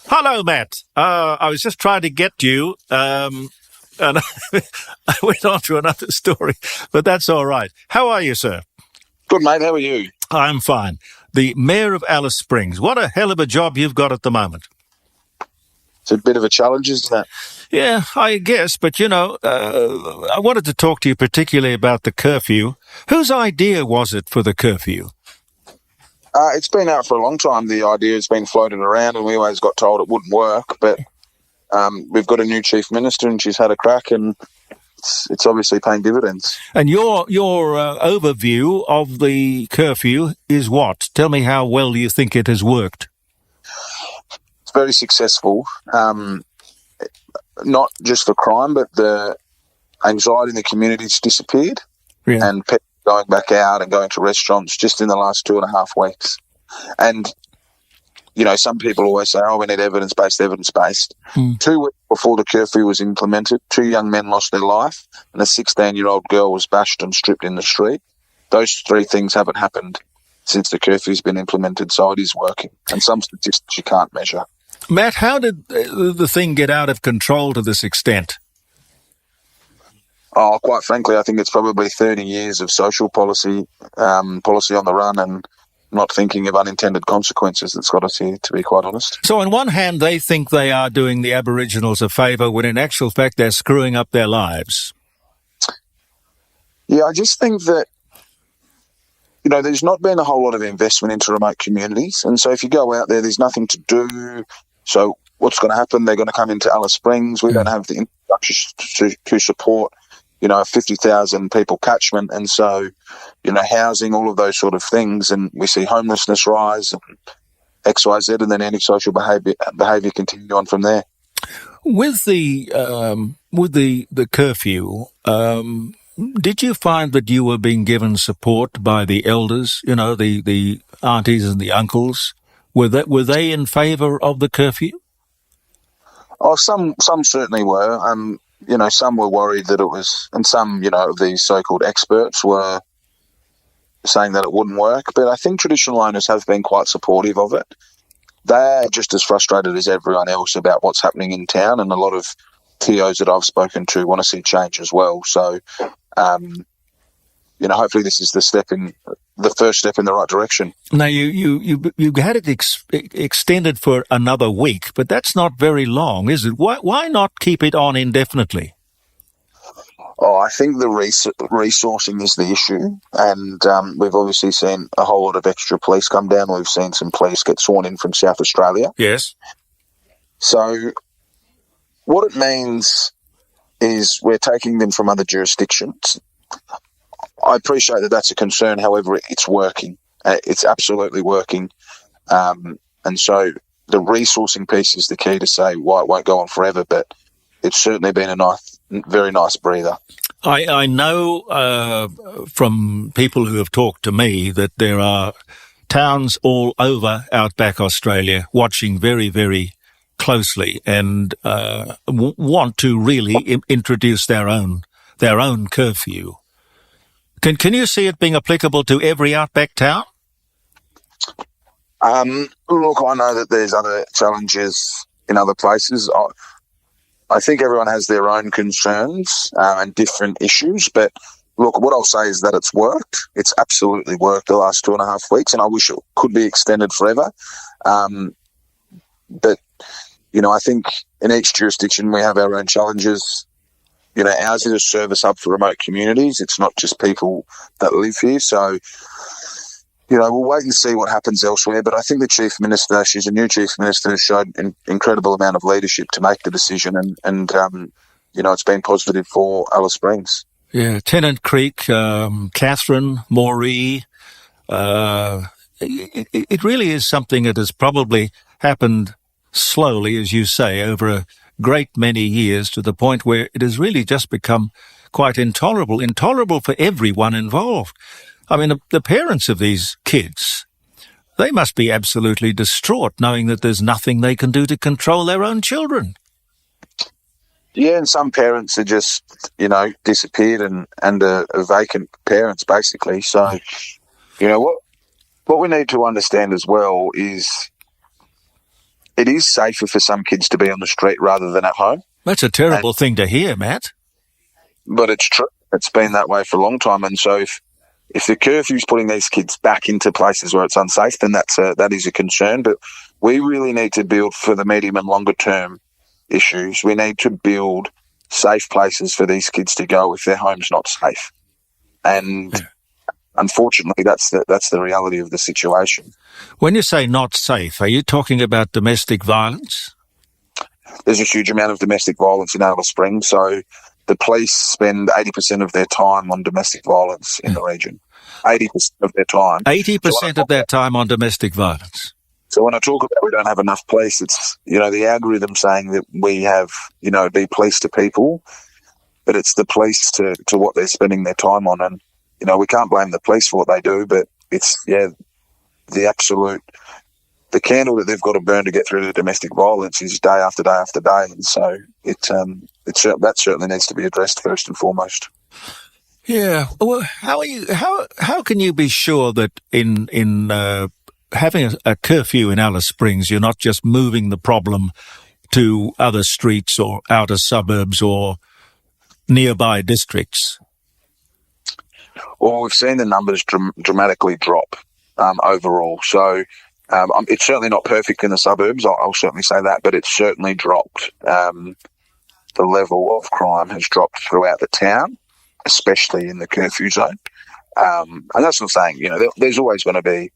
Hello, Matt. I was just trying to get you, and I went on to another story, but that's all right. How are you, sir? Good, mate. How are you? I'm fine. The Mayor of Alice Springs. What a hell of a job you've got at the moment. It's a bit of a challenge, isn't it? Yeah, I guess, but I wanted to talk to you particularly about the curfew. Whose idea was it for the curfew? It's been out for a long time. The idea has been floated around, and we always got told it wouldn't work. But we've got a new chief minister, and she's had a crack, and it's obviously paying dividends. And your overview of the curfew is what? Tell me how well you think it has worked. It's very successful, not just for crime, but the anxiety in the community's disappeared, and people going back out and going to restaurants just in the last 2.5 weeks. And, some people always say, we need evidence-based. 2 weeks before the curfew was implemented, 2 young men lost their life and a 16-year-old girl was bashed and stripped in the street. Those 3 things haven't happened since the curfew's been implemented, so it is working. And some statistics you can't measure. Matt, how did the thing get out of control to this extent? Quite frankly, I think it's probably 30 years of social policy on the run and not thinking of unintended consequences that's got us here, to be quite honest. So on one hand, they think they are doing the Aboriginals a favour when in actual fact they're screwing up their lives. Yeah, I just think that, there's not been a whole lot of investment into remote communities. And so if you go out there, there's nothing to do. So what's going to happen? They're going to come into Alice Springs. We don't have the infrastructure to support a 50,000 people catchment. And so, housing, all of those sort of things. And we see homelessness rise and XYZ, and then antisocial behaviour continue on from there. With the curfew, did you find that you were being given support by the elders, the aunties and the uncles? Were they in favour of the curfew? Some certainly were. Some were worried that it was, and some, of these so-called experts were saying that it wouldn't work. But I think traditional owners have been quite supportive of it. They're just as frustrated as everyone else about what's happening in town, and a lot of TOs that I've spoken to want to see change as well. So, hopefully this is the first step in the right direction. Now, you had it extended for another week, but that's not very long, is it? Why not keep it on indefinitely? I think the resourcing is the issue, and we've obviously seen a whole lot of extra police come down. We've seen some police get sworn in from South Australia. Yes. So what it means is we're taking them from other jurisdictions. I appreciate that that's a concern. However, it's working. It's absolutely working. And so the resourcing piece is the key to say why it won't go on forever, but it's certainly been a very nice breather. I know from people who have talked to me that there are towns all over outback Australia watching very, very closely and want to really introduce their own curfew. Can you see it being applicable to every outback town? Look, I know that there's other challenges in other places. I think everyone has their own concerns and different issues, but look, what I'll say is that it's worked. It's absolutely worked the last 2.5 weeks, and I wish it could be extended forever. But, I think in each jurisdiction we have our own challenges. Ours is a service hub for remote communities. It's not just people that live here. So, we'll wait and see what happens elsewhere. But I think the Chief Minister, she's a new Chief Minister, has showed an incredible amount of leadership to make the decision. And it's been positive for Alice Springs. Yeah, Tennant Creek, Catherine, Moree. It really is something that has probably happened slowly, as you say, over a great many years, to the point where it has really just become quite intolerable for everyone involved. I mean, the parents of these kids, they must be absolutely distraught knowing that there's nothing they can do to control their own children. Yeah, and some parents are just, disappeared and are vacant parents, basically. So, what we need to understand as well is it is safer for some kids to be on the street rather than at home. That's a terrible thing to hear, Matt. But it's true. It's been that way for a long time. And so if the curfew's putting these kids back into places where it's unsafe, then that is a concern. But we really need to build for the medium and longer term issues. We need to build safe places for these kids to go if their home's not safe. And unfortunately, that's the reality of the situation. When you say not safe, are you talking about domestic violence? There's a huge amount of domestic violence in Alice Springs. So the police spend 80% of their time on domestic violence in the region. 80% of their time. 80% of their time on domestic violence. So when I talk about we don't have enough police, it's, the algorithm saying that we have, be police to people, but it's the police to what they're spending their time on. And, we can't blame the police for what they do, but it's, the candle that they've got to burn to get through the domestic violence is day after day after day. And so that certainly needs to be addressed first and foremost. Yeah. Well, how can you be sure that in having a curfew in Alice Springs, you're not just moving the problem to other streets or outer suburbs or nearby districts? Well, we've seen the numbers dramatically drop overall. So it's certainly not perfect in the suburbs, I'll certainly say that, but it's certainly dropped. The level of crime has dropped throughout the town, especially in the curfew zone. And that's not saying, there's always going to be,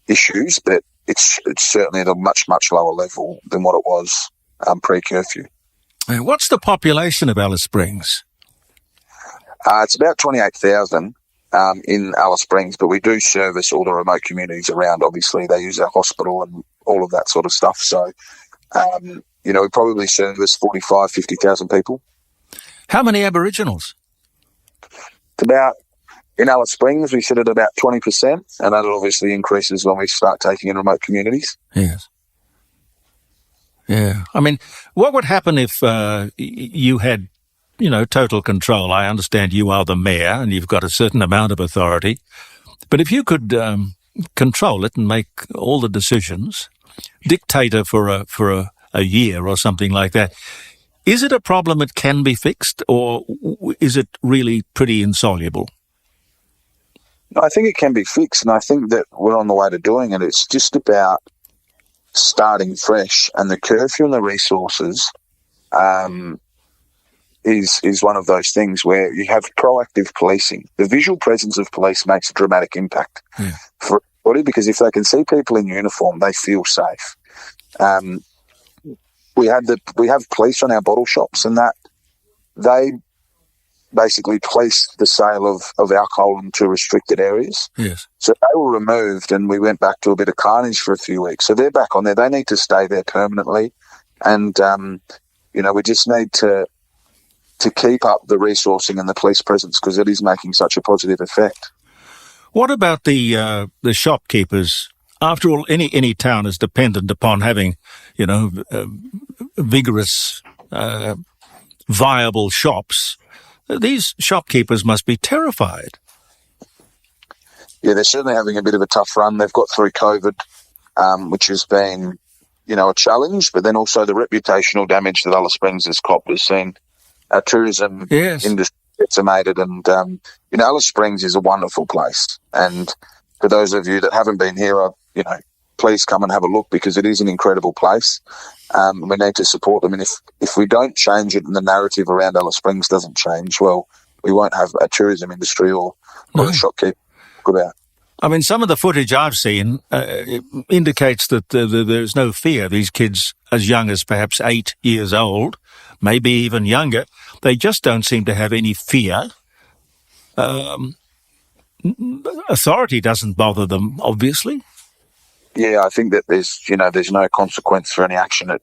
issues, but it's certainly at a much, much lower level than what it was pre-curfew. What's the population of Alice Springs? It's about 28,000 in Alice Springs, but we do service all the remote communities around. Obviously, they use our hospital and all of that sort of stuff. So, we probably service 45,000, 50,000 people. How many Aboriginals? It's about, in Alice Springs, we sit at about 20%, and that obviously increases when we start taking in remote communities. Yes. Yeah. I mean, what would happen if you had, total control? I understand you are the mayor and you've got a certain amount of authority, but if you could control it and make all the decisions, dictator for a year or something like that, is it a problem that can be fixed, or is it really pretty insoluble? I think it can be fixed, and I think that we're on the way to doing it. It's just about starting fresh, and the curfew and the resources is one of those things where you have proactive policing. The visual presence of police makes a dramatic impact for everybody, because if they can see people in uniform, they feel safe. We have police on our bottle shops, and that they basically police the sale of alcohol into restricted areas. Yes. So they were removed, and we went back to a bit of carnage for a few weeks. So they're back on there. They need to stay there permanently. And, we just need to keep up the resourcing and the police presence, because it is making such a positive effect. What about the shopkeepers? After all, any town is dependent upon having, vigorous, viable shops. These shopkeepers must be terrified. Yeah, they're certainly having a bit of a tough run. They've got through COVID, which has been, a challenge, but then also the reputational damage that Alice Springs has copped has seen our tourism industry decimated. And, Alice Springs is a wonderful place. And for those of you that haven't been here, please come and have a look, because it is an incredible place. We need to support them. And if we don't change it and the narrative around Alice Springs doesn't change, well, we won't have a tourism industry or a shopkeeper about. I mean, some of the footage I've seen indicates that there's no fear. These kids, as young as perhaps 8 years old, maybe even younger, they just don't seem to have any fear. Authority doesn't bother them, obviously. Yeah, I think that there's no consequence for any action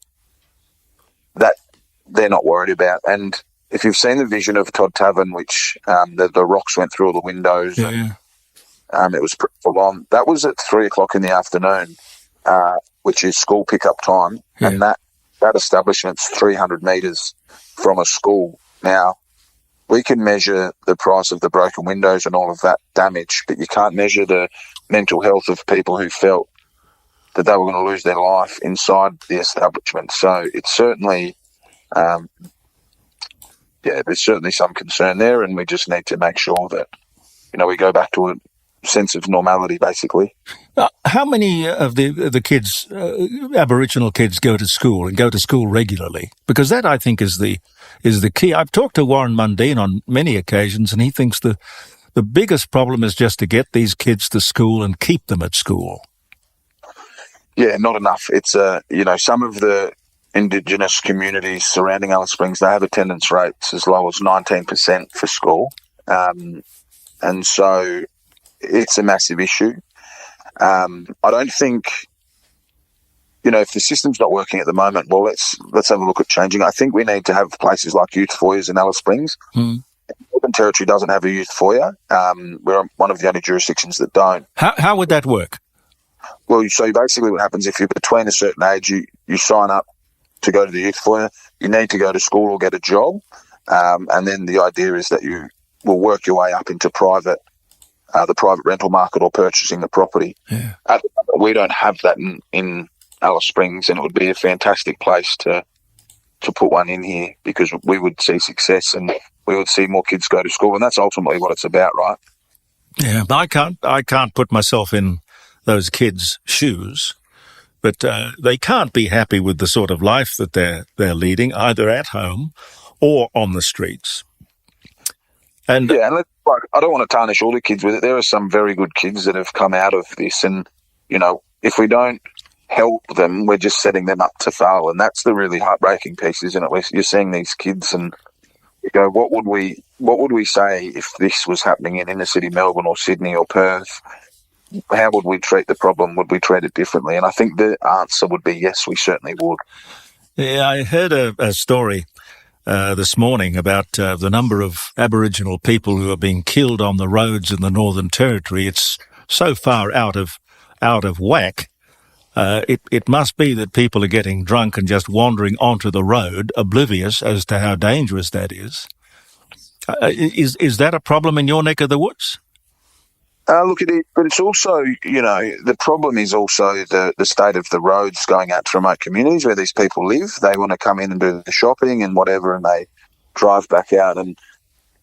that they're not worried about. And if you've seen the vision of Todd Tavern, which the rocks went through all the windows, and it was pretty full on. That was at 3:00 in the afternoon, which is school pickup time, and that establishment's 300 metres from a school. Now, we can measure the price of the broken windows and all of that damage, but you can't measure the mental health of people who felt that they were going to lose their life inside the establishment. So it's certainly, there's certainly some concern there, and we just need to make sure that, we go back to a sense of normality, basically. How many of the kids, Aboriginal kids, go to school and go to school regularly? Because that, I think, is the key. I've talked to Warren Mundine on many occasions, and he thinks the biggest problem is just to get these kids to school and keep them at school. Yeah, not enough. It's, some of the Indigenous communities surrounding Alice Springs, they have attendance rates as low as 19% for school. And so it's a massive issue. I don't think, if the system's not working at the moment, well, let's have a look at changing. I think we need to have places like youth foyers in Alice Springs. Northern Territory doesn't have a youth foyer. We're one of the only jurisdictions that don't. How would that work? Well, so basically what happens, if you're between a certain age, you sign up to go to the youth foyer. You need to go to school or get a job. And then the idea is that you will work your way up into the private rental market or purchasing the property. Yeah. We don't have that in Alice Springs, and it would be a fantastic place to put one in here, because we would see success and we would see more kids go to school, and that's ultimately what it's about, right? Yeah, I can't put myself in those kids' shoes, but they can't be happy with the sort of life that they're leading, either at home or on the streets. And I don't want to tarnish all the kids with it. There are some very good kids that have come out of this, and if we don't help them, we're just setting them up to fail, and that's the really heartbreaking piece, isn't it? You're seeing these kids, and you go, what would we say if this was happening in inner city Melbourne or Sydney or Perth? How would we treat the problem? Would we treat it differently? And I think the answer would be yes, we certainly would. Yeah, I heard a story this morning about the number of Aboriginal people who are being killed on the roads in the Northern Territory. It's so far out of whack. It must be that people are getting drunk and just wandering onto the road, oblivious as to how dangerous that is. Is that a problem in your neck of the woods? Look at it, but it's also, the problem is also the state of the roads going out to remote communities where these people live. They want to come in and do the shopping and whatever, and they drive back out, and,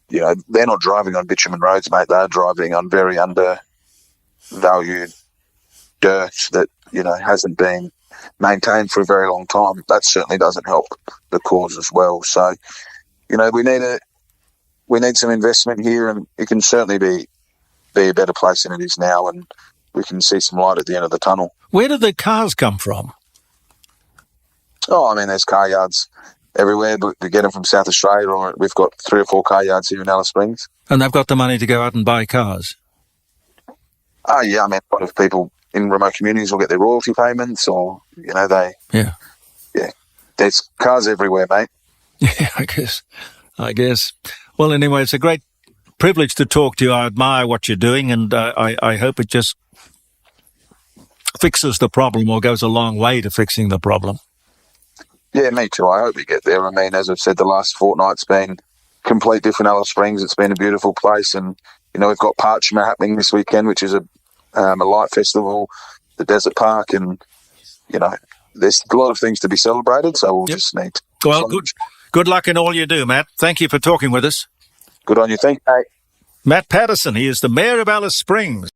they're not driving on bitumen roads, mate. They're driving on very undervalued dirt that, hasn't been maintained for a very long time. That certainly doesn't help the cause as well. So, we need some investment here, and it can certainly be a better place than it is now, and we can see some light at the end of the tunnel. Where do the cars come from? Oh, I mean, there's car yards everywhere, but we get them from South Australia, or we've got 3 or 4 car yards here in Alice Springs. And they've got the money to go out and buy cars? Oh, yeah, I mean, a lot of people in remote communities will get their royalty payments, or, Yeah. Yeah, there's cars everywhere, mate. Yeah, I guess. Well, anyway, it's a great privilege to talk to you. I admire what you're doing, and I hope it just fixes the problem, or goes a long way to fixing the problem. Yeah, me too. I hope we get there. I mean, as I've said, the last fortnight's been complete different Alice Springs. It's been a beautiful place, and we've got Parchment happening this weekend, which is a light festival, the Desert Park, and there's a lot of things to be celebrated. So we'll just need. Well, good luck in all you do, Matt. Thank you for talking with us. Good on you. Thank you. Matt Patterson, he is the Mayor of Alice Springs.